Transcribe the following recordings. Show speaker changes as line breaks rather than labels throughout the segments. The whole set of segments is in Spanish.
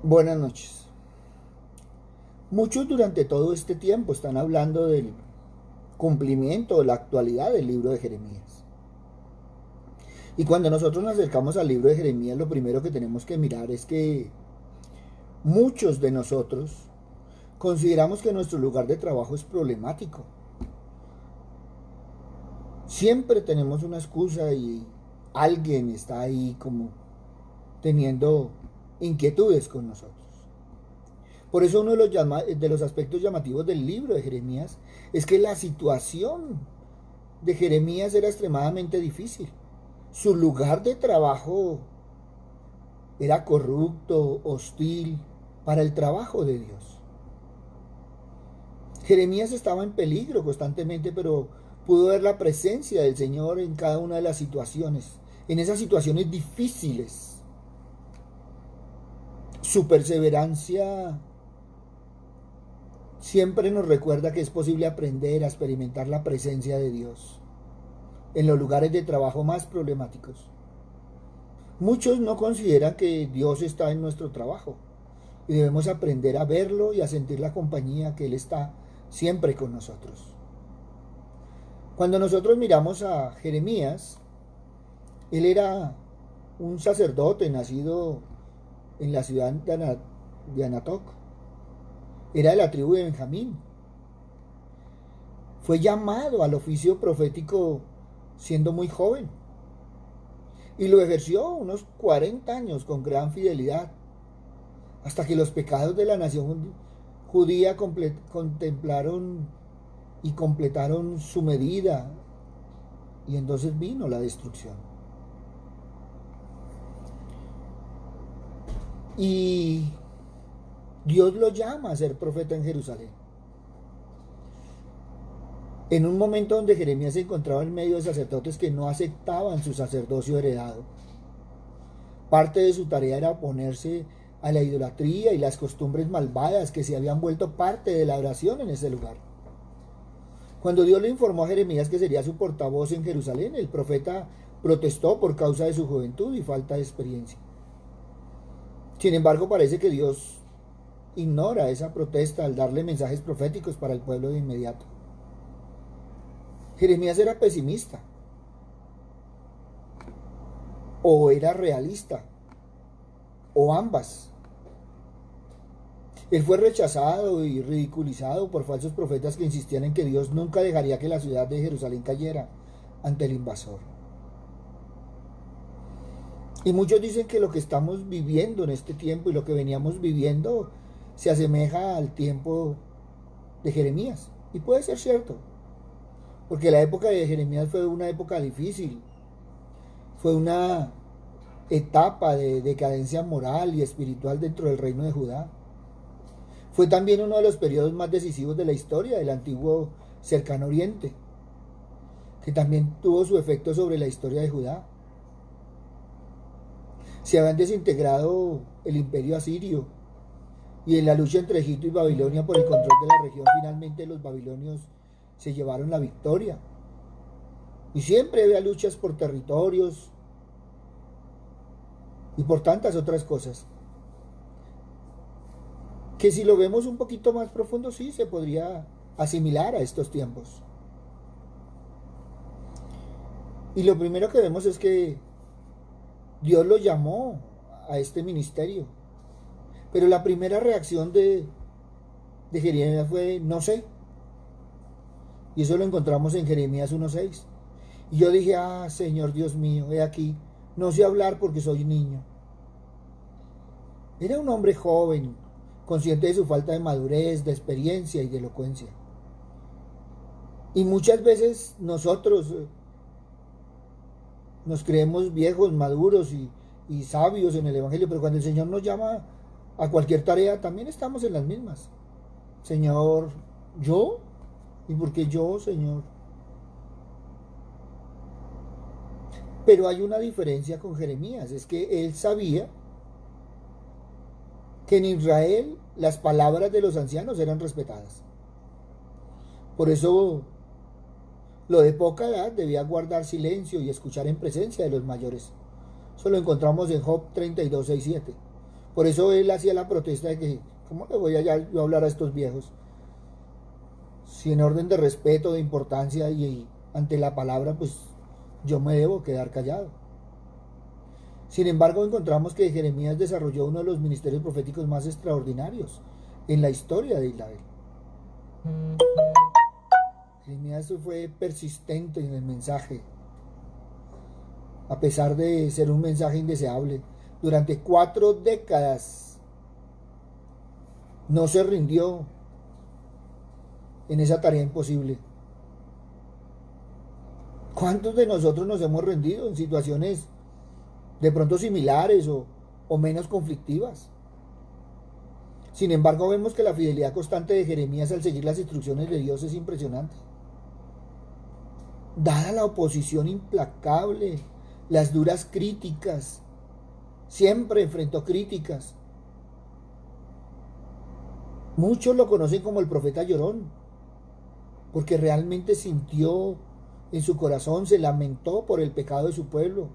Buenas noches. Muchos durante todo este tiempo están hablando del cumplimiento o la actualidad del libro de Jeremías. Y cuando nosotros nos acercamos al libro de Jeremías, lo primero que tenemos que mirar es que muchos de nosotros consideramos que nuestro lugar de trabajo es problemático. Siempre tenemos una excusa y alguien está ahí como teniendo inquietudes con nosotros. Por eso uno de los aspectos llamativos del libro de Jeremías es que la situación de Jeremías era extremadamente difícil. Su lugar de trabajo era corrupto, hostil para el trabajo de Dios. Jeremías estaba en peligro constantemente, pero pudo ver la presencia del Señor en cada una de las situaciones, en esas situaciones difíciles. Su perseverancia siempre nos recuerda que es posible aprender a experimentar la presencia de Dios en los lugares de trabajo más problemáticos. Muchos no consideran que Dios está en nuestro trabajo y debemos aprender a verlo y a sentir la compañía que Él está siempre con nosotros. Cuando nosotros miramos a Jeremías, él era un sacerdote nacido en la ciudad de Anatoc. Era de la tribu de Benjamín. Fue llamado al oficio profético siendo muy joven y lo ejerció unos 40 años con gran fidelidad, hasta que los pecados de la nación judía contemplaron y completaron su medida, y entonces vino la destrucción. Y Dios lo llama a ser profeta en Jerusalén. En un momento donde Jeremías se encontraba en medio de sacerdotes que no aceptaban su sacerdocio heredado. Parte de su tarea era oponerse a la idolatría y las costumbres malvadas que se habían vuelto parte de la oración en ese lugar. Cuando Dios le informó a Jeremías que sería su portavoz en Jerusalén, el profeta protestó por causa de su juventud y falta de experiencia. Sin embargo, parece que Dios ignora esa protesta al darle mensajes proféticos para el pueblo de inmediato. Jeremías era pesimista o era realista o ambas. Él fue rechazado y ridiculizado por falsos profetas que insistían en que Dios nunca dejaría que la ciudad de Jerusalén cayera ante el invasor. Y muchos dicen que lo que estamos viviendo en este tiempo y lo que veníamos viviendo se asemeja al tiempo de Jeremías. Y puede ser cierto, porque la época de Jeremías fue una época difícil, fue una etapa de decadencia moral y espiritual dentro del reino de Judá. Fue también uno de los periodos más decisivos de la historia del antiguo cercano oriente, que también tuvo su efecto sobre la historia de Judá. Se habían desintegrado el imperio asirio, y en la lucha entre Egipto y Babilonia por el control de la región, finalmente los babilonios se llevaron la victoria. Y siempre había luchas por territorios y por tantas otras cosas, que si lo vemos un poquito más profundo, sí se podría asimilar a estos tiempos. Y lo primero que vemos es que Dios lo llamó a este ministerio, pero la primera reacción de Jeremías fue no sé, y eso lo encontramos en Jeremías 1:6. Y yo dije, Señor Dios mío, he aquí, no sé hablar porque soy niño. Era un hombre joven, consciente de su falta de madurez, de experiencia y de elocuencia. Y muchas veces nosotros nos creemos viejos, maduros y sabios en el Evangelio, pero cuando el Señor nos llama a cualquier tarea, también estamos en las mismas. Señor, ¿yo? ¿Y por qué yo, Señor? Pero hay una diferencia con Jeremías, es que él sabía que en Israel las palabras de los ancianos eran respetadas. Por eso lo de poca edad debía guardar silencio y escuchar en presencia de los mayores. Eso lo encontramos en Job 32:6-7. Por eso él hacía la protesta de que, ¿cómo le voy a yo a hablar a estos viejos? Si en orden de respeto, de importancia y ante la palabra, pues yo me debo quedar callado. Sin embargo, encontramos que Jeremías desarrolló uno de los ministerios proféticos más extraordinarios en la historia de Israel. Jeremías fue persistente en el mensaje, a pesar de ser un mensaje indeseable. Durante 4 décadas no se rindió en esa tarea imposible. ¿Cuántos de nosotros nos hemos rendido en situaciones de pronto similares o menos conflictivas? Sin embargo, vemos que la fidelidad constante de Jeremías al seguir las instrucciones de Dios es impresionante. Dada la oposición implacable, las duras críticas, siempre enfrentó críticas. Muchos lo conocen como el profeta llorón, porque realmente sintió en su corazón, se lamentó por el pecado de su pueblo.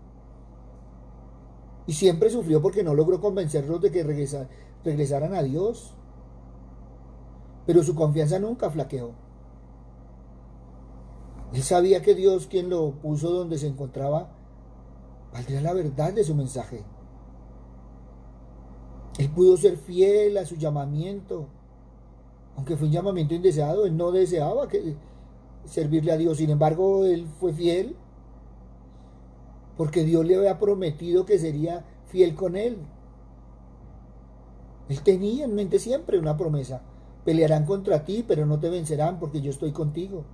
Y siempre sufrió porque no logró convencerlos de que regresaran a Dios. Pero su confianza nunca flaqueó. Él sabía que Dios, quien lo puso donde se encontraba, valdría la verdad de su mensaje. Él pudo ser fiel a su llamamiento, aunque fue un llamamiento indeseado. Él no deseaba servirle a Dios. Sin embargo, él fue fiel porque Dios le había prometido que sería fiel con él. Él tenía en mente siempre una promesa: pelearán contra ti, pero no te vencerán, porque yo estoy contigo.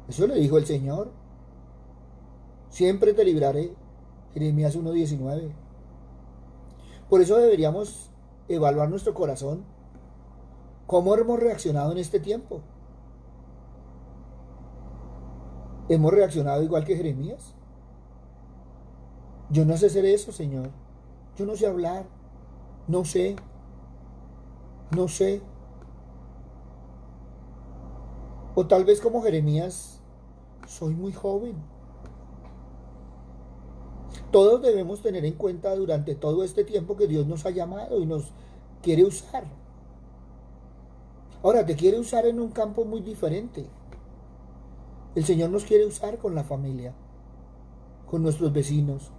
Eso le dijo el Señor. Siempre te libraré. Jeremías 1:19. Por eso deberíamos evaluar nuestro corazón. ¿Cómo hemos reaccionado en este tiempo? ¿Hemos reaccionado igual que Jeremías? Yo no sé hacer eso, Señor. Yo no sé hablar. No sé. O tal vez como Jeremías, soy muy joven. Todos debemos tener en cuenta durante todo este tiempo que Dios nos ha llamado y nos quiere usar. Ahora, te quiere usar en un campo muy diferente. El Señor nos quiere usar con la familia, con nuestros vecinos.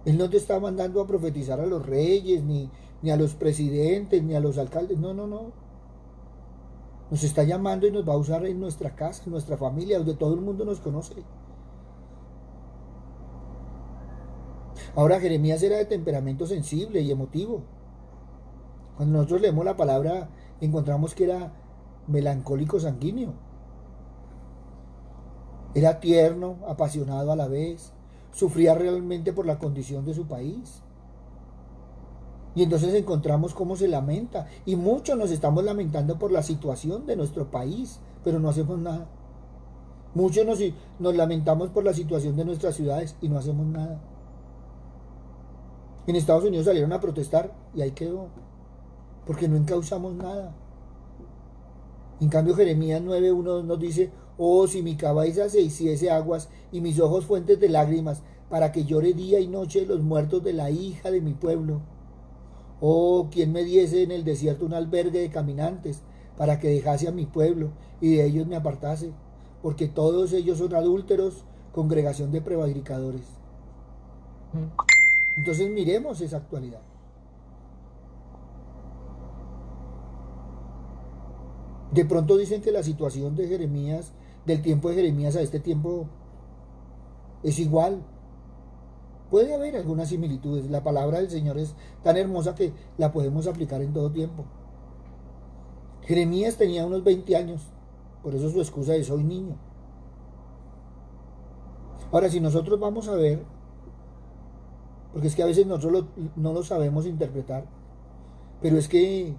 Él no te está mandando a profetizar a los reyes, ni a los presidentes, ni a los alcaldes. No. Nos está llamando y nos va a usar en nuestra casa, en nuestra familia, donde todo el mundo nos conoce. Ahora, Jeremías era de temperamento sensible y emotivo. Cuando nosotros leemos la palabra, encontramos que era melancólico sanguíneo. Era tierno, apasionado a la vez. Sufría realmente por la condición de su país. Y entonces encontramos cómo se lamenta. Y muchos nos estamos lamentando por la situación de nuestro país, pero no hacemos nada. Muchos nos lamentamos por la situación de nuestras ciudades y no hacemos nada. En Estados Unidos salieron a protestar y ahí quedó, porque no encauzamos nada. En cambio, Jeremías 9:1 nos dice: oh, si mi cabeza se hiciese aguas y mis ojos fuentes de lágrimas, para que llore día y noche los muertos de la hija de mi pueblo. Oh, quien me diese en el desierto un albergue de caminantes, para que dejase a mi pueblo y de ellos me apartase, porque todos ellos son adúlteros, congregación de prevaricadores. Entonces miremos esa actualidad. De pronto dicen que la situación de Jeremías, del tiempo de Jeremías a este tiempo, es igual. Puede haber algunas similitudes. La palabra del Señor es tan hermosa que la podemos aplicar en todo tiempo. Jeremías tenía unos 20 años, por eso su excusa es: soy niño. Ahora, si nosotros vamos a ver, porque es que a veces nosotros no lo sabemos interpretar, pero es que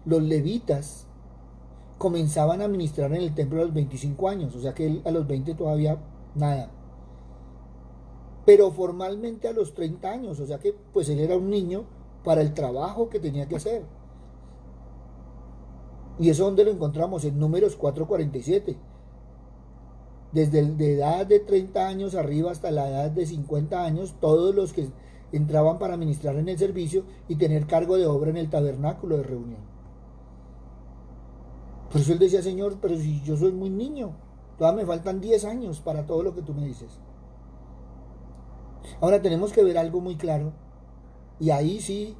los levitas comenzaban a ministrar en el templo a los 25 años, o sea que él a los 20 todavía nada. Pero formalmente a los 30 años, o sea que pues él era un niño para el trabajo que tenía que hacer. Y eso donde lo encontramos en Números 4:47. Desde la edad de 30 años arriba hasta la edad de 50 años, todos los que entraban para ministrar en el servicio y tener cargo de obra en el tabernáculo de reunión. Por eso él decía, Señor, pero si yo soy muy niño, todavía me faltan 10 años para todo lo que tú me dices. Ahora tenemos que ver algo muy claro, y ahí sí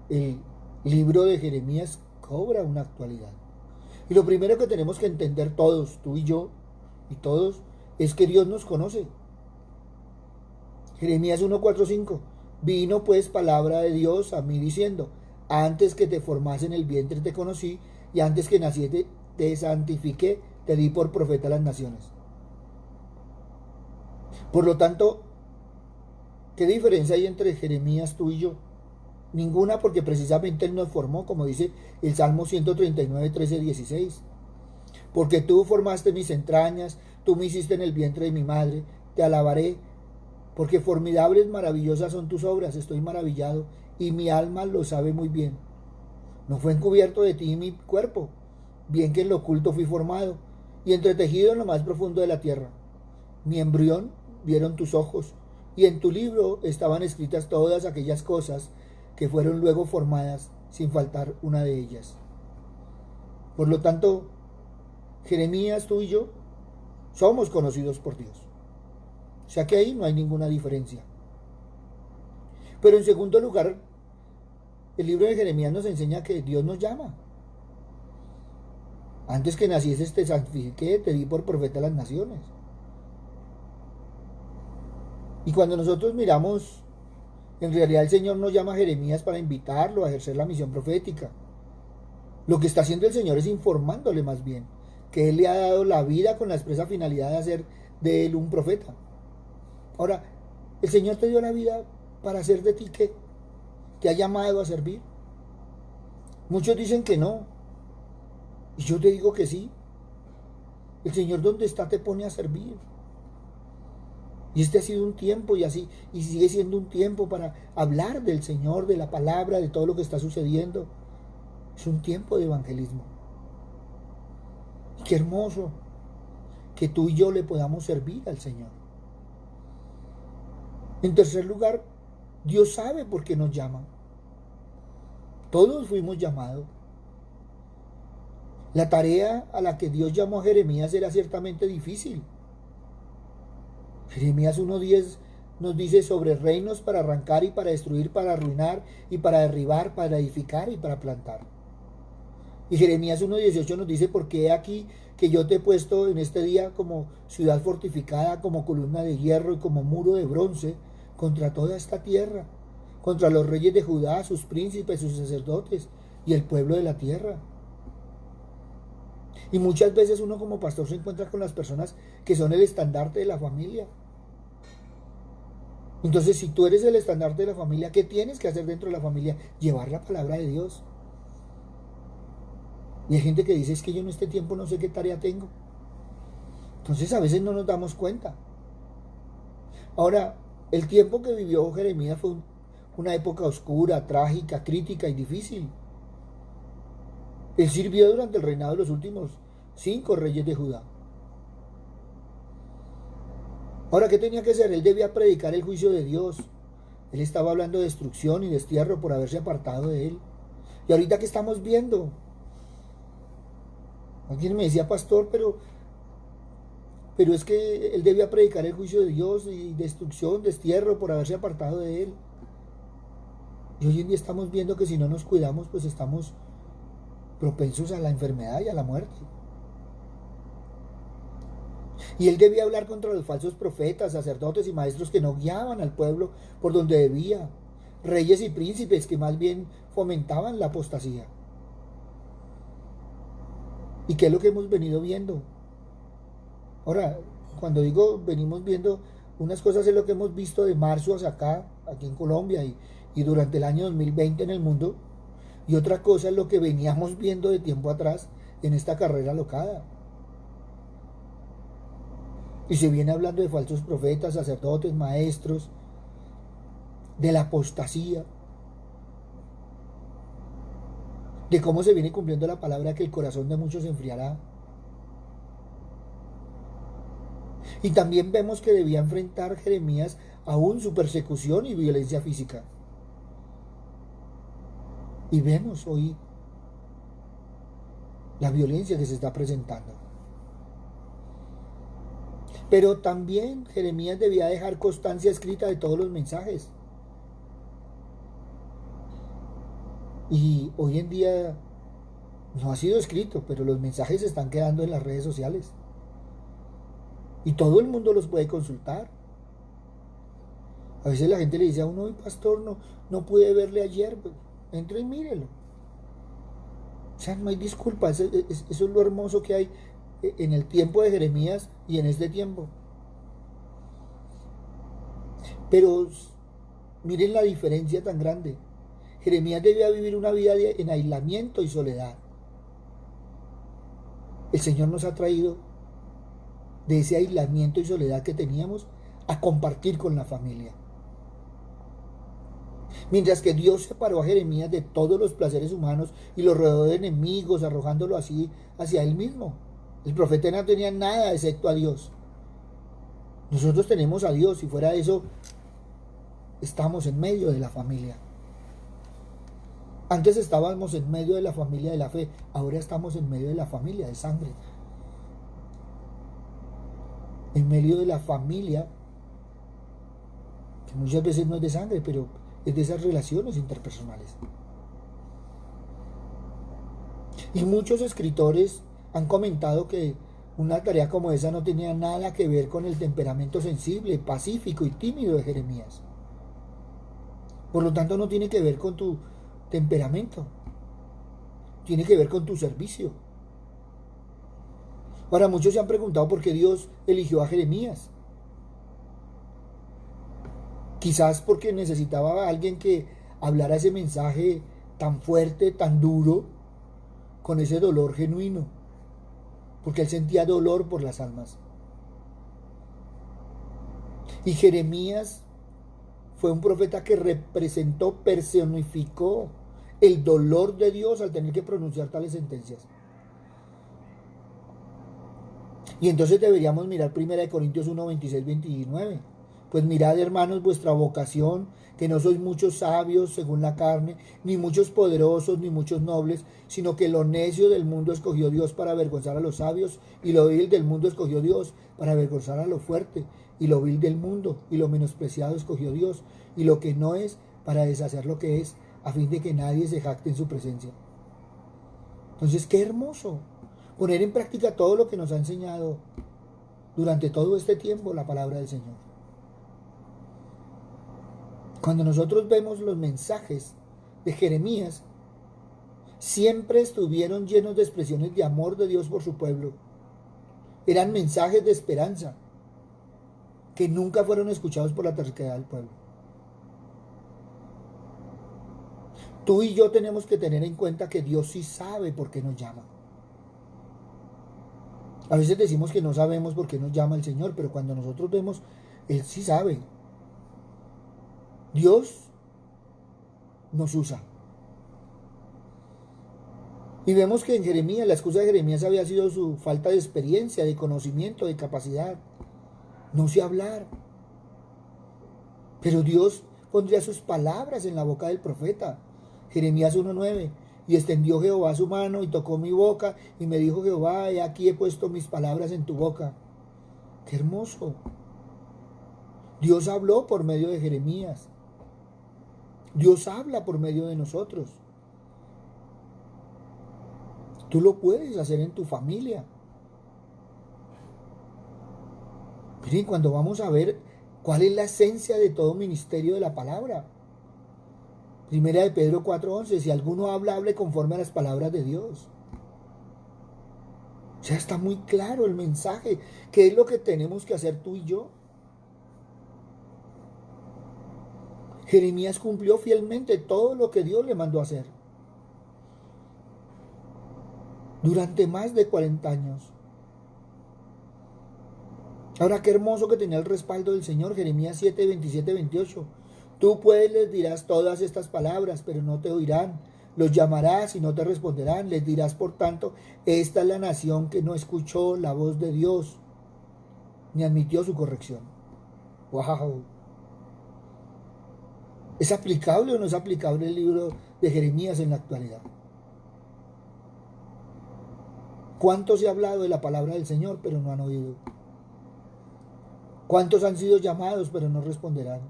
el libro de Jeremías cobra una actualidad. Y lo primero que tenemos que entender todos, tú y yo, y todos, es que Dios nos conoce. Jeremías 1:4-5. Vino pues palabra de Dios a mí diciendo, antes que te formase en el vientre te conocí, y antes que naciese te santifiqué, te di por profeta a las naciones. Por lo tanto, ¿qué diferencia hay entre Jeremías, tú y yo? Ninguna, porque precisamente Él nos formó, como dice el Salmo 139, 13, 16. Porque tú formaste mis entrañas, tú me hiciste en el vientre de mi madre, te alabaré, porque formidables, maravillosas son tus obras, estoy maravillado, y mi alma lo sabe muy bien. No fue encubierto de ti mi cuerpo, bien que en lo oculto fui formado, y entretejido en lo más profundo de la tierra. Mi embrión vieron tus ojos, y en tu libro estaban escritas todas aquellas cosas que fueron luego formadas, sin faltar una de ellas. Por lo tanto, Jeremías, tú y yo, somos conocidos por Dios. O sea que ahí no hay ninguna diferencia. Pero en segundo lugar, el libro de Jeremías nos enseña que Dios nos llama. Antes que nacieses te santifiqué, te di por profeta a las naciones. Y cuando nosotros miramos, en realidad el Señor nos llama a Jeremías para invitarlo a ejercer la misión profética. Lo que está haciendo el Señor es informándole más bien que Él le ha dado la vida con la expresa finalidad de hacer de Él un profeta. Ahora, el Señor te dio la vida para hacer de ti ¿qué? ¿Te ha llamado a servir? Muchos dicen que no. Y yo te digo que sí. El Señor donde está te pone a servir. Y este ha sido un tiempo y así, y sigue siendo un tiempo para hablar del Señor, de la palabra, de todo lo que está sucediendo. Es un tiempo de evangelismo. Y qué hermoso que tú y yo le podamos servir al Señor. En tercer lugar, Dios sabe por qué nos llama. Todos fuimos llamados. La tarea a la que Dios llamó a Jeremías era ciertamente difícil. Jeremías 1:10 nos dice sobre reinos para arrancar y para destruir, para arruinar y para derribar, para edificar y para plantar. Y Jeremías 1:18 nos dice, porque he aquí que yo te he puesto en este día como ciudad fortificada, como columna de hierro y como muro de bronce contra toda esta tierra, contra los reyes de Judá, sus príncipes, sus sacerdotes y el pueblo de la tierra. Y muchas veces uno como pastor se encuentra con las personas que son el estandarte de la familia. Entonces, si tú eres el estandarte de la familia, ¿qué tienes que hacer dentro de la familia? Llevar la palabra de Dios. Y hay gente que dice, es que yo en este tiempo no sé qué tarea tengo. Entonces a veces no nos damos cuenta. Ahora, el tiempo que vivió Jeremías fue una época oscura, trágica, crítica y difícil. Él sirvió durante el reinado de los últimos 5 reyes de Judá. Ahora, ¿qué tenía que hacer? Él debía predicar el juicio de Dios. Él estaba hablando de destrucción y destierro por haberse apartado de él. Y ahorita, ¿qué estamos viendo? Alguien me decía, pastor, pero es que él debía predicar el juicio de Dios y destrucción, destierro por haberse apartado de él. Y hoy en día estamos viendo que si no nos cuidamos, pues estamos propensos a la enfermedad y a la muerte. Y él debía hablar contra los falsos profetas, sacerdotes y maestros que no guiaban al pueblo por donde debía, reyes y príncipes que más bien fomentaban la apostasía. ¿Y qué es lo que hemos venido viendo? Ahora, cuando digo venimos viendo, unas cosas es lo que hemos visto de marzo hacia acá, aquí en Colombia y durante el año 2020 en el mundo, y otra cosa es lo que veníamos viendo de tiempo atrás en esta carrera alocada. Y se viene hablando de falsos profetas, sacerdotes, maestros, de la apostasía, de cómo se viene cumpliendo la palabra que el corazón de muchos se enfriará. Y también vemos que debía enfrentar Jeremías aún su persecución y violencia física. Y vemos hoy la violencia que se está presentando. Pero también Jeremías debía dejar constancia escrita de todos los mensajes. Y hoy en día no ha sido escrito, pero los mensajes se están quedando en las redes sociales. Y todo el mundo los puede consultar. A veces la gente le dice a uno, pastor, no pude verle ayer. Entre y mírelo. O sea, no hay disculpa. Eso es lo hermoso que hay en el tiempo de Jeremías y en este tiempo. Pero miren la diferencia tan grande. Jeremías debía vivir una vida en aislamiento y soledad. El Señor nos ha traído de ese aislamiento y soledad que teníamos a compartir con la familia. Mientras que Dios separó a Jeremías de todos los placeres humanos y lo rodeó de enemigos, arrojándolo así hacia él mismo. El profeta no tenía nada excepto a Dios. Nosotros tenemos a Dios y fuera de eso estamos en medio de la familia. Antes estábamos en medio de la familia de la fe, ahora estamos en medio de la familia de sangre. En medio de la familia, que muchas veces no es de sangre, pero es de esas relaciones interpersonales. Y muchos escritores han comentado que una tarea como esa no tenía nada que ver con el temperamento sensible, pacífico y tímido de Jeremías. Por lo tanto, no tiene que ver con tu temperamento, tiene que ver con tu servicio. Ahora, muchos se han preguntado por qué Dios eligió a Jeremías. Quizás porque necesitaba a alguien que hablara ese mensaje tan fuerte, tan duro, con ese dolor genuino, porque él sentía dolor por las almas. Y Jeremías fue un profeta que representó, personificó el dolor de Dios al tener que pronunciar tales sentencias. Y entonces deberíamos mirar 1 Corintios 1, 26, 29. Pues mirad, hermanos, vuestra vocación, que no sois muchos sabios según la carne, ni muchos poderosos, ni muchos nobles, sino que lo necio del mundo escogió Dios para avergonzar a los sabios, y lo vil del mundo escogió Dios para avergonzar a lo fuerte, y lo vil del mundo y lo menospreciado escogió Dios, y lo que no es para deshacer lo que es, a fin de que nadie se jacte en su presencia. Entonces, qué hermoso poner en práctica todo lo que nos ha enseñado durante todo este tiempo la palabra del Señor. Cuando nosotros vemos los mensajes de Jeremías, siempre estuvieron llenos de expresiones de amor de Dios por su pueblo. Eran mensajes de esperanza que nunca fueron escuchados por la terquedad del pueblo. Tú y yo tenemos que tener en cuenta que Dios sí sabe por qué nos llama. A veces decimos que no sabemos por qué nos llama el Señor, pero cuando nosotros vemos, Él sí sabe. Dios nos usa. Y vemos que en Jeremías, la excusa de Jeremías había sido su falta de experiencia, de conocimiento, de capacidad. No sé hablar. Pero Dios pondría sus palabras en la boca del profeta. Jeremías 1:9. Y extendió Jehová su mano y tocó mi boca y me dijo Jehová, he aquí he puesto mis palabras en tu boca. ¡Qué hermoso! Dios habló por medio de Jeremías. Dios habla por medio de nosotros. Tú lo puedes hacer en tu familia. Miren, cuando vamos a ver cuál es la esencia de todo ministerio de la palabra. Primera de Pedro 4:11, si alguno habla, hable conforme a las palabras de Dios. O sea, está muy claro el mensaje. ¿Qué es lo que tenemos que hacer tú y yo? Jeremías cumplió fielmente todo lo que Dios le mandó a hacer. Durante más de 40 años. Ahora, qué hermoso que tenía el respaldo del Señor. Jeremías 7, 27, 28. Tú pues les dirás todas estas palabras, pero no te oirán. Los llamarás y no te responderán. Les dirás, por tanto, esta es la nación que no escuchó la voz de Dios, ni admitió su corrección. ¡Wow! ¿Es aplicable o no es aplicable el libro de Jeremías en la actualidad? ¿Cuántos se ha hablado de la palabra del Señor, pero no han oído? ¿Cuántos han sido llamados, pero no responderán?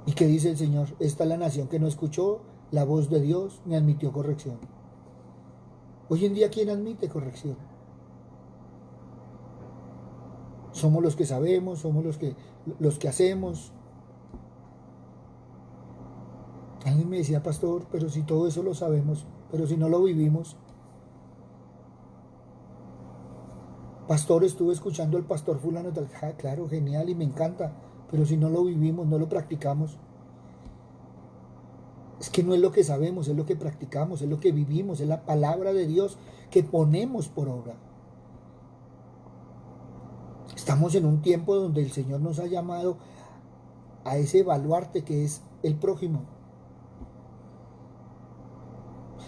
¿Y qué dice el Señor? Esta es la nación que no escuchó la voz de Dios ni admitió corrección. Hoy en día, ¿quién admite corrección? Somos los que sabemos, somos los que hacemos. Alguien me decía, pastor, pero si todo eso lo sabemos, pero si no lo vivimos. Pastor, estuve escuchando al pastor fulano, tal, claro, genial y me encanta, pero si no lo vivimos, no lo practicamos. Es que no es lo que sabemos, es lo que practicamos, es lo que vivimos, es la palabra de Dios que ponemos por obra. Estamos en un tiempo donde el Señor nos ha llamado a ese baluarte que es el prójimo.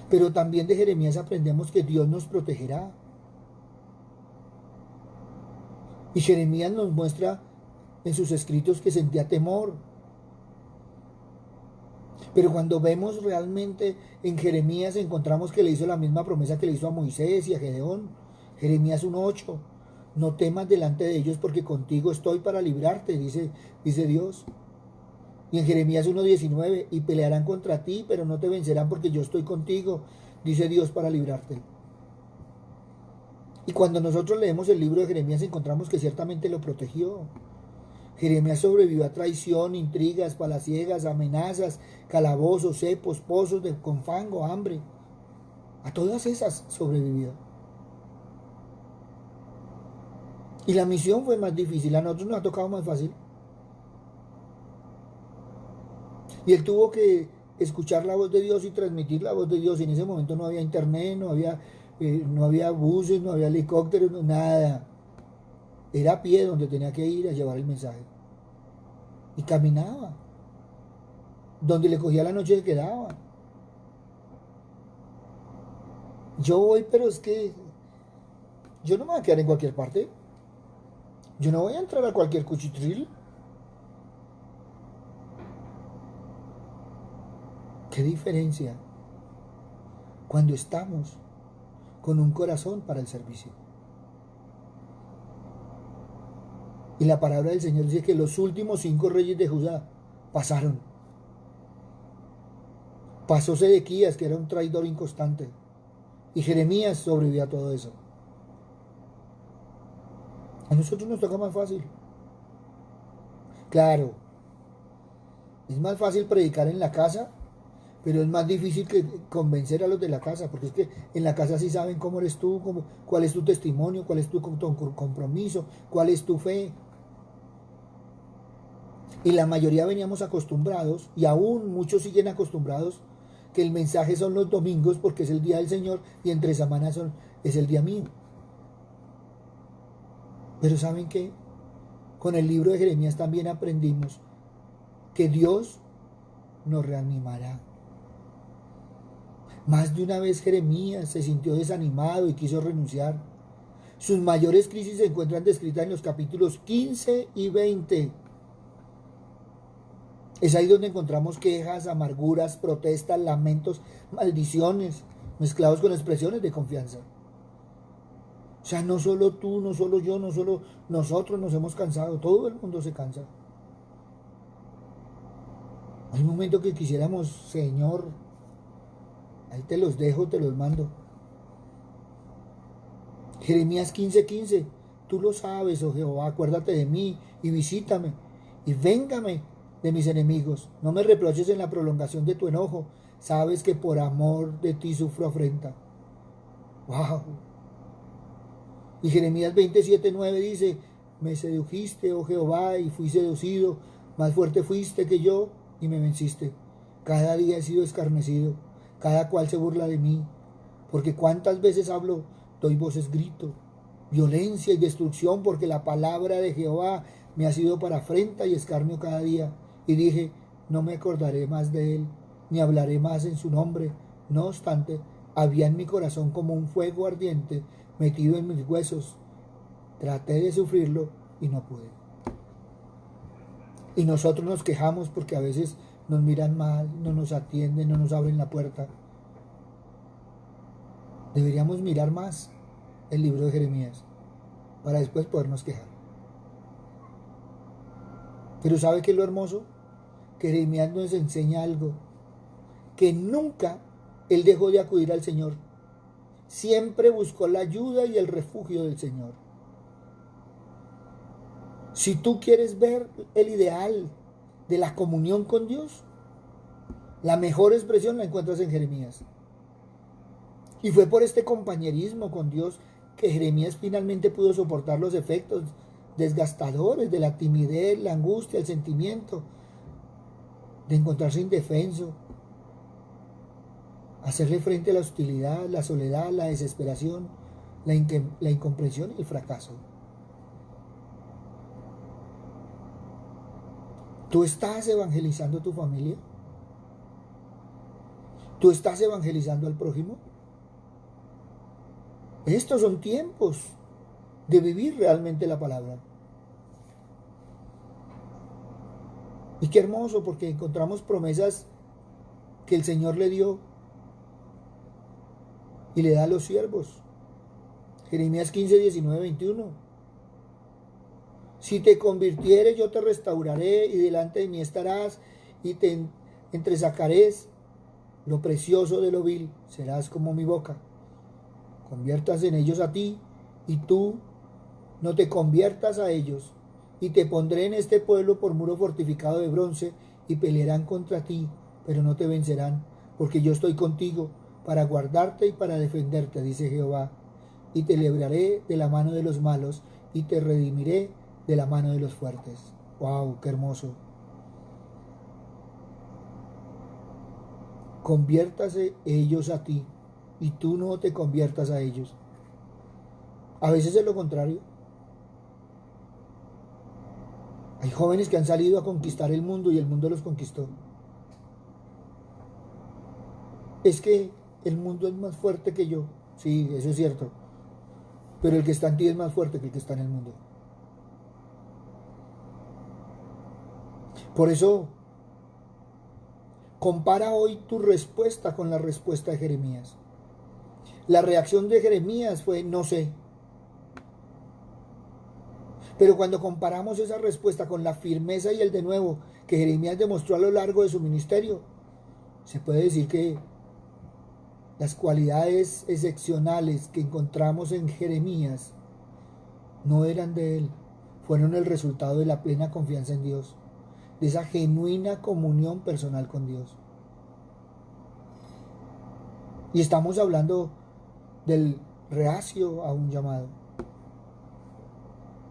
Pero también de Jeremías aprendemos que Dios nos protegerá. Y Jeremías nos muestra en sus escritos que sentía temor. Pero cuando vemos realmente en Jeremías encontramos que le hizo la misma promesa que le hizo a Moisés y a Gedeón. Jeremías 1:8. No temas delante de ellos porque contigo estoy para librarte, dice Dios. Y en Jeremías 1:19, y pelearán contra ti, pero no te vencerán porque yo estoy contigo, dice Dios, para librarte. Y cuando nosotros leemos el libro de Jeremías encontramos que ciertamente lo protegió. Jeremías sobrevivió a traición, intrigas, palaciegas, amenazas, calabozos, cepos, pozos con fango, hambre. A todas esas sobrevivió. Y la misión fue más difícil, a nosotros nos ha tocado más fácil. Y él tuvo que escuchar la voz de Dios y transmitir la voz de Dios. Y en ese momento no había internet, no había buses, no había helicópteros, nada. Era a pie donde tenía que ir a llevar el mensaje. Y caminaba. Donde le cogía la noche se quedaba. Yo voy, pero es que yo no me voy a quedar en cualquier parte. Yo no voy a entrar a cualquier cuchitril. ¿Qué diferencia cuando estamos con un corazón para el servicio? Y la palabra del Señor dice que los últimos 5 reyes de Judá pasaron. Pasó Sedequías, que era un traidor inconstante. Y Jeremías sobrevivió a todo eso. A nosotros nos toca más fácil. Claro, es más fácil predicar en la casa, pero es más difícil que convencer a los de la casa, porque es que en la casa sí saben cómo eres tú, cuál es tu testimonio, cuál es tu compromiso, cuál es tu fe. Y la mayoría veníamos acostumbrados, y aún muchos siguen acostumbrados, que el mensaje son los domingos porque es el día del Señor y entre semanas es el día mío. Pero ¿saben qué? Con el libro de Jeremías también aprendimos que Dios nos reanimará. Más de una vez Jeremías se sintió desanimado y quiso renunciar. Sus mayores crisis se encuentran descritas en los capítulos 15 y 20. Es ahí donde encontramos quejas, amarguras, protestas, lamentos, maldiciones, mezclados con expresiones de confianza. O sea, no solo tú, no solo yo, no solo nosotros nos hemos cansado, todo el mundo se cansa. Hay un momento que quisiéramos, Señor, ahí te los dejo, te los mando. Jeremías 15:15, tú lo sabes, oh Jehová, acuérdate de mí y visítame y véngame de mis enemigos. No me reproches en la prolongación de tu enojo. Sabes que por amor de ti sufro afrenta. ¡Wow! Y Jeremías 27:9 dice, me sedujiste, oh Jehová, y fui seducido. Más fuerte fuiste que yo y me venciste. Cada día he sido escarnecido. Cada cual se burla de mí. Porque cuántas veces hablo, doy voces, grito. Violencia y destrucción, porque la palabra de Jehová me ha sido para afrenta y escarnio cada día. Y dije, no me acordaré más de él, ni hablaré más en su nombre. No obstante, había en mi corazón como un fuego ardiente metido en mis huesos. Traté de sufrirlo y no pude. Y nosotros nos quejamos porque a veces nos miran mal, no nos atienden, no nos abren la puerta. Deberíamos mirar más el libro de Jeremías para después podernos quejar. Pero ¿sabe qué es lo hermoso? Que Jeremías nos enseña algo, que nunca él dejó de acudir al Señor. Siempre buscó la ayuda y el refugio del Señor. Si tú quieres ver el ideal de la comunión con Dios, la mejor expresión la encuentras en Jeremías. Y fue por este compañerismo con Dios que Jeremías finalmente pudo soportar los efectos desgastadores de la timidez, la angustia, el sentimiento de encontrarse indefenso, hacerle frente a la hostilidad, la soledad, la desesperación, la incomprensión y el fracaso. ¿Tú estás evangelizando a tu familia? ¿Tú estás evangelizando al prójimo? Estos son tiempos de vivir realmente la palabra. Y qué hermoso, porque encontramos promesas que el Señor le dio y le da a los siervos. Jeremías 15, 19, 21. Si te convirtieres, yo te restauraré y delante de mí estarás y te entresacarás lo precioso de lo vil, serás como mi boca. Conviertas en ellos a ti y tú no te conviertas a ellos. Y te pondré en este pueblo por muro fortificado de bronce y pelearán contra ti, pero no te vencerán, porque yo estoy contigo para guardarte y para defenderte, dice Jehová. Y te libraré de la mano de los malos y te redimiré de la mano de los fuertes. ¡Wow! ¡Qué hermoso! Conviértase ellos a ti y tú no te conviertas a ellos. A veces es lo contrario. Hay jóvenes que han salido a conquistar el mundo y el mundo los conquistó. Es que el mundo es más fuerte que yo. Sí, eso es cierto. Pero el que está en ti es más fuerte que el que está en el mundo. Por eso, compara hoy tu respuesta con la respuesta de Jeremías. La reacción de Jeremías fue no sé. Pero cuando comparamos esa respuesta con la firmeza y el denuedo que Jeremías demostró a lo largo de su ministerio, se puede decir que las cualidades excepcionales que encontramos en Jeremías no eran de él, fueron el resultado de la plena confianza en Dios, de esa genuina comunión personal con Dios. Y estamos hablando del reacio a un llamado.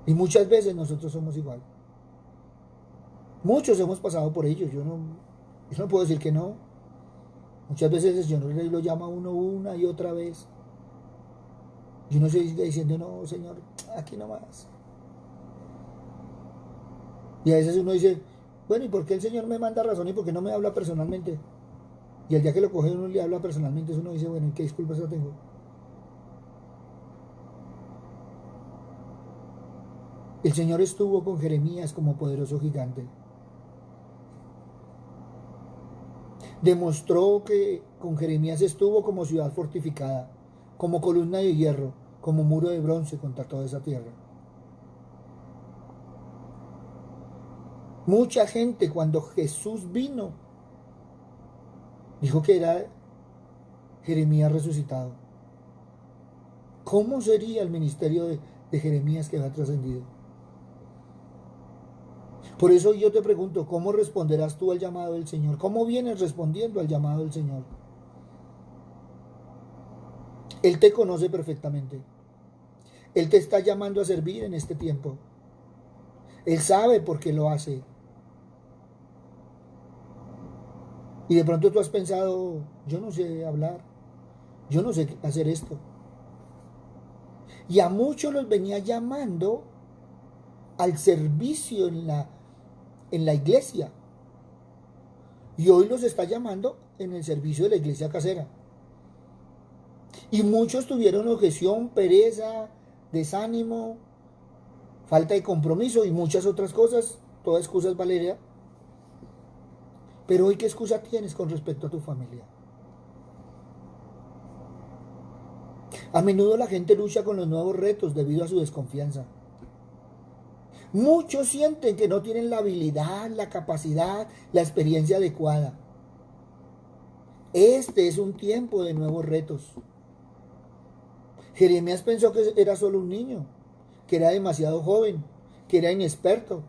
Y muchas veces nosotros somos igual. Muchos hemos pasado por ello. Yo no puedo decir que no. Muchas veces el Señor lo llama a uno una y otra vez. Y uno sigue diciendo, no, Señor, aquí nomás. Y a veces uno dice, bueno, ¿y por qué el Señor me manda razón y por qué no me habla personalmente? Y el día que lo coge uno y le habla personalmente, uno dice, bueno, ¿y qué disculpas yo tengo? El Señor estuvo con Jeremías como poderoso gigante. Demostró que con Jeremías estuvo como ciudad fortificada, como columna de hierro, como muro de bronce contra toda esa tierra. Mucha gente cuando Jesús vino, dijo que era Jeremías resucitado. ¿Cómo sería el ministerio de Jeremías que ha trascendido? Por eso yo te pregunto, ¿cómo responderás tú al llamado del Señor? ¿Cómo vienes respondiendo al llamado del Señor? Él te conoce perfectamente. Él te está llamando a servir en este tiempo. Él sabe por qué lo hace. Y de pronto tú has pensado, yo no sé hablar, yo no sé hacer esto. Y a muchos los venía llamando al servicio en la iglesia. Y hoy los está llamando en el servicio de la iglesia casera. Y muchos tuvieron objeción, pereza, desánimo, falta de compromiso y muchas otras cosas toda excusa es Valeria. Pero hoy, ¿qué excusa tienes con respecto a tu familia? A menudo la gente lucha con los nuevos retos debido a su desconfianza. Muchos sienten que no tienen la habilidad, la capacidad, la experiencia adecuada. Este es un tiempo de nuevos retos. Jeremías pensó que era solo un niño, que era demasiado joven, que era inexperto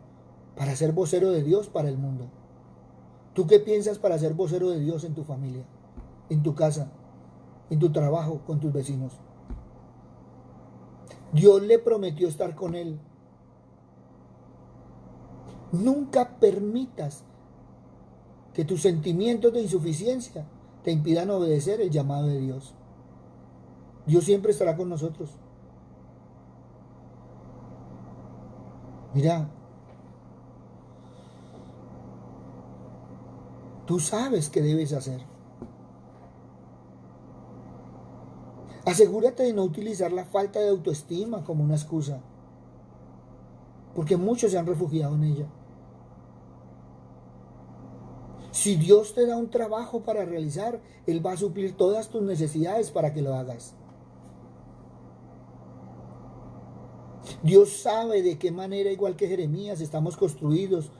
para ser vocero de Dios para el mundo. ¿Tú qué piensas para ser vocero de Dios en tu familia, en tu casa, en tu trabajo, con tus vecinos? Dios le prometió estar con él. Nunca permitas que tus sentimientos de insuficiencia te impidan obedecer el llamado de Dios. Dios siempre estará con nosotros. Mira, tú sabes qué debes hacer. Asegúrate de no utilizar la falta de autoestima como una excusa, porque muchos se han refugiado en ella. Si Dios te da un trabajo para realizar, Él va a suplir todas tus necesidades para que lo hagas. Dios sabe de qué manera, igual que Jeremías, estamos construidos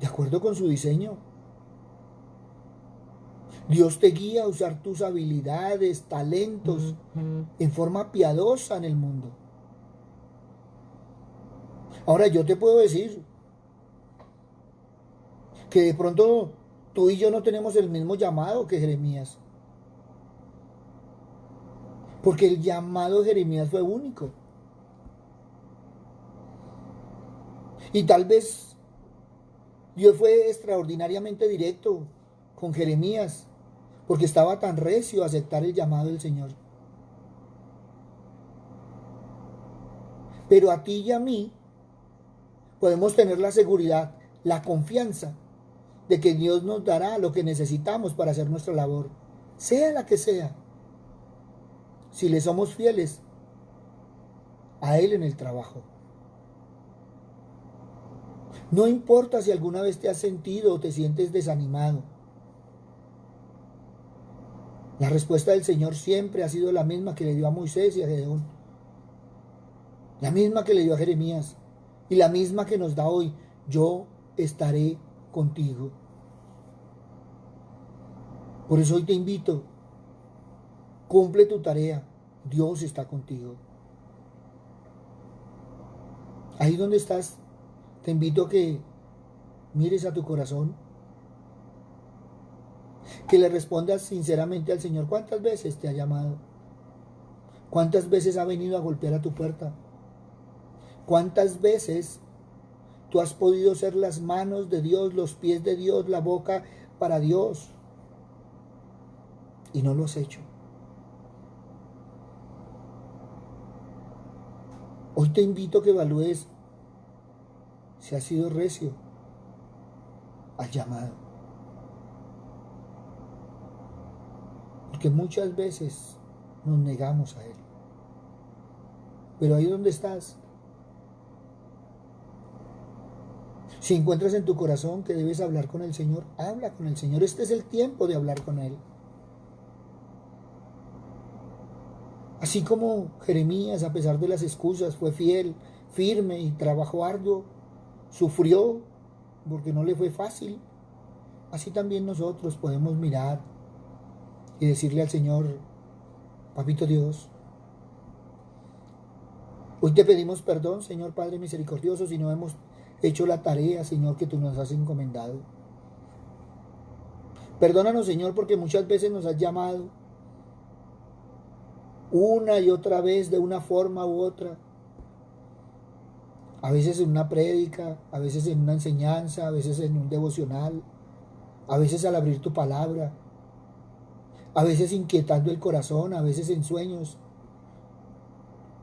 de acuerdo con su diseño. Dios te guía a usar tus habilidades, talentos en forma piadosa en el mundo. Ahora yo te puedo decir que de pronto tú y yo no tenemos el mismo llamado que Jeremías. Porque el llamado de Jeremías fue único. Y tal vez Dios fue extraordinariamente directo con Jeremías, porque estaba tan recio a aceptar el llamado del Señor. Pero a ti y a mí podemos tener la seguridad, la confianza de que Dios nos dará lo que necesitamos para hacer nuestra labor, sea la que sea, si le somos fieles a Él en el trabajo. No importa si alguna vez te has sentido o te sientes desanimado. La respuesta del Señor siempre ha sido la misma que le dio a Moisés y a Gedeón. La misma que le dio a Jeremías. Y la misma que nos da hoy. Yo estaré contigo. Por eso hoy te invito. Cumple tu tarea. Dios está contigo. Ahí donde estás, te invito a que mires a tu corazón. Que le respondas sinceramente al Señor. ¿Cuántas veces te ha llamado? ¿Cuántas veces ha venido a golpear a tu puerta? ¿Cuántas veces tú has podido ser las manos de Dios, los pies de Dios, la boca para Dios? Y no lo has hecho. Hoy te invito a que evalúes si has sido recio al llamado. Porque muchas veces nos negamos a Él. Pero ahí donde estás, si encuentras en tu corazón que debes hablar con el Señor, habla con el Señor. Este es el tiempo de hablar con Él. Así como Jeremías, a pesar de las excusas, fue fiel, firme y trabajó arduo, sufrió porque no le fue fácil. Así también nosotros podemos mirar y decirle al Señor: Papito Dios, hoy te pedimos perdón, Señor Padre misericordioso, si no hemos hecho la tarea, Señor, que tú nos has encomendado. Perdónanos, Señor, porque muchas veces nos has llamado una y otra vez de una forma u otra. A veces en una prédica, a veces en una enseñanza, a veces en un devocional, a veces al abrir tu palabra, a veces inquietando el corazón, a veces en sueños.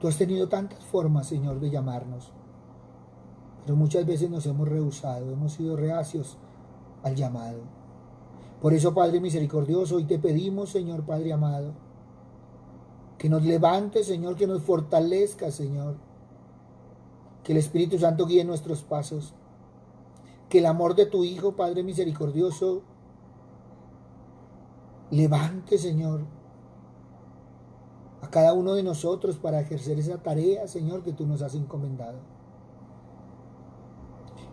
Tú has tenido tantas formas, Señor, de llamarnos, pero muchas veces nos hemos rehusado, hemos sido reacios al llamado. Por eso, Padre misericordioso, hoy te pedimos, Señor Padre amado, que nos levantes, Señor, que nos fortalezca, Señor, que el Espíritu Santo guíe nuestros pasos, que el amor de tu Hijo, Padre misericordioso, levante, Señor, a cada uno de nosotros para ejercer esa tarea, Señor, que tú nos has encomendado.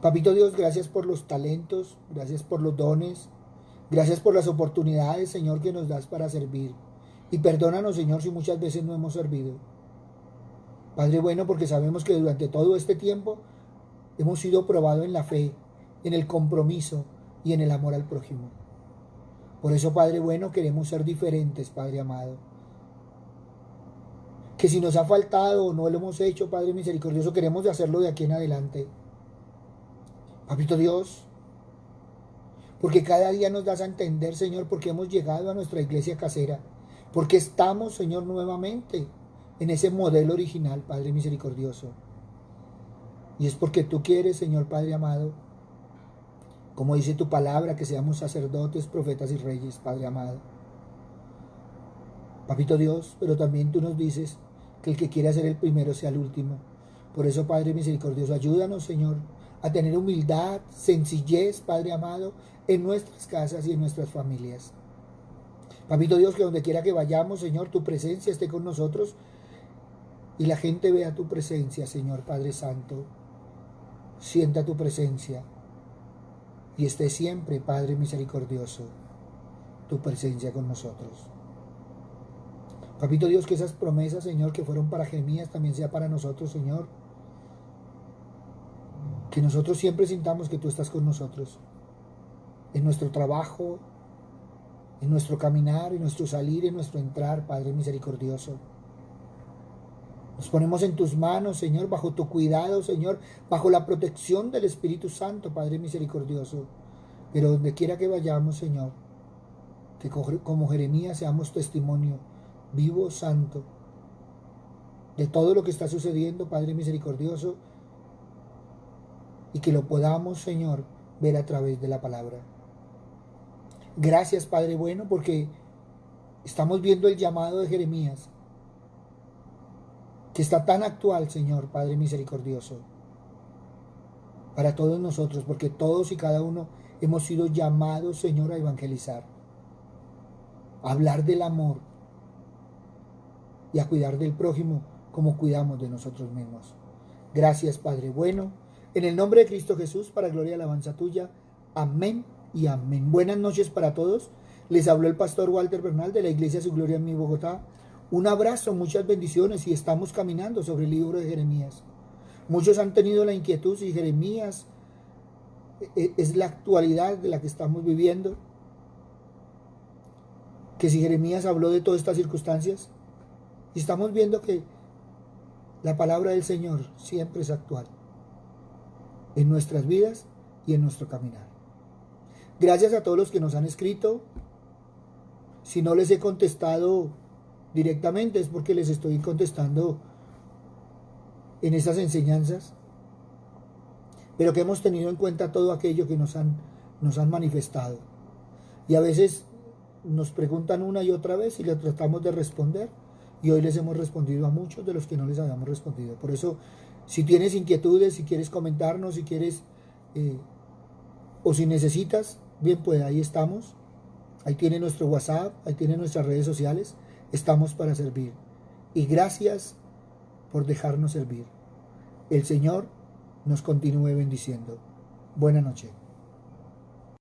Papito Dios, gracias por los talentos, gracias por los dones, gracias por las oportunidades, Señor, que nos das para servir. Y perdónanos, Señor, si muchas veces no hemos servido. Padre bueno, porque sabemos que durante todo este tiempo hemos sido probados en la fe, en el compromiso y en el amor al prójimo. Por eso, Padre bueno, queremos ser diferentes, Padre amado. Que si nos ha faltado o no lo hemos hecho, Padre misericordioso, queremos hacerlo de aquí en adelante. Papito Dios, porque cada día nos das a entender, Señor, porque hemos llegado a nuestra iglesia casera, porque estamos, Señor, nuevamente en ese modelo original, Padre misericordioso. Y es porque tú quieres, Señor Padre amado, como dice tu palabra, que seamos sacerdotes, profetas y reyes, Padre amado. Papito Dios, pero también tú nos dices que el que quiera ser el primero sea el último. Por eso, Padre misericordioso, ayúdanos, Señor, a tener humildad, sencillez, Padre amado, en nuestras casas y en nuestras familias. Papito Dios, que donde quiera que vayamos, Señor, tu presencia esté con nosotros y la gente vea tu presencia, Señor Padre Santo. Sienta tu presencia y esté siempre, Padre misericordioso, tu presencia con nosotros. Papito Dios, que esas promesas, Señor, que fueron para Jeremías, también sea para nosotros, Señor. Que nosotros siempre sintamos que tú estás con nosotros, en nuestro trabajo, en nuestro caminar, en nuestro salir, en nuestro entrar, Padre misericordioso. Nos ponemos en tus manos, Señor, bajo tu cuidado, Señor, bajo la protección del Espíritu Santo, Padre misericordioso. Pero donde quiera que vayamos, Señor, que como Jeremías seamos testimonio vivo, santo, de todo lo que está sucediendo, Padre misericordioso, y que lo podamos, Señor, ver a través de la palabra. Gracias, Padre bueno, porque estamos viendo el llamado de Jeremías, que está tan actual, Señor, Padre misericordioso, para todos nosotros, porque todos y cada uno hemos sido llamados, Señor, a evangelizar, a hablar del amor y a cuidar del prójimo como cuidamos de nosotros mismos. Gracias, Padre bueno. En el nombre de Cristo Jesús, para gloria y alabanza tuya. Amén y amén. Buenas noches para todos. Les habló el pastor Walter Bernal de la Iglesia Su Gloria en mi Bogotá. Un abrazo, muchas bendiciones y estamos caminando sobre el libro de Jeremías. Muchos han tenido la inquietud si Jeremías es la actualidad de la que estamos viviendo. Que si Jeremías habló de todas estas circunstancias. Y estamos viendo que la palabra del Señor siempre es actual en nuestras vidas y en nuestro caminar. Gracias a todos los que nos han escrito. Si no les he contestado directamente es porque les estoy contestando en estas enseñanzas, pero que hemos tenido en cuenta todo aquello que nos han manifestado. Y a veces nos preguntan una y otra vez y les tratamos de responder, y hoy les hemos respondido a muchos de los que no les habíamos respondido. Por eso, si tienes inquietudes, si quieres comentarnos, si quieres o si necesitas, bien, pues ahí estamos. Ahí tiene nuestro WhatsApp, ahí tiene nuestras redes sociales. Estamos para servir. Y gracias por dejarnos servir. El Señor nos continúe bendiciendo. Buenas noches.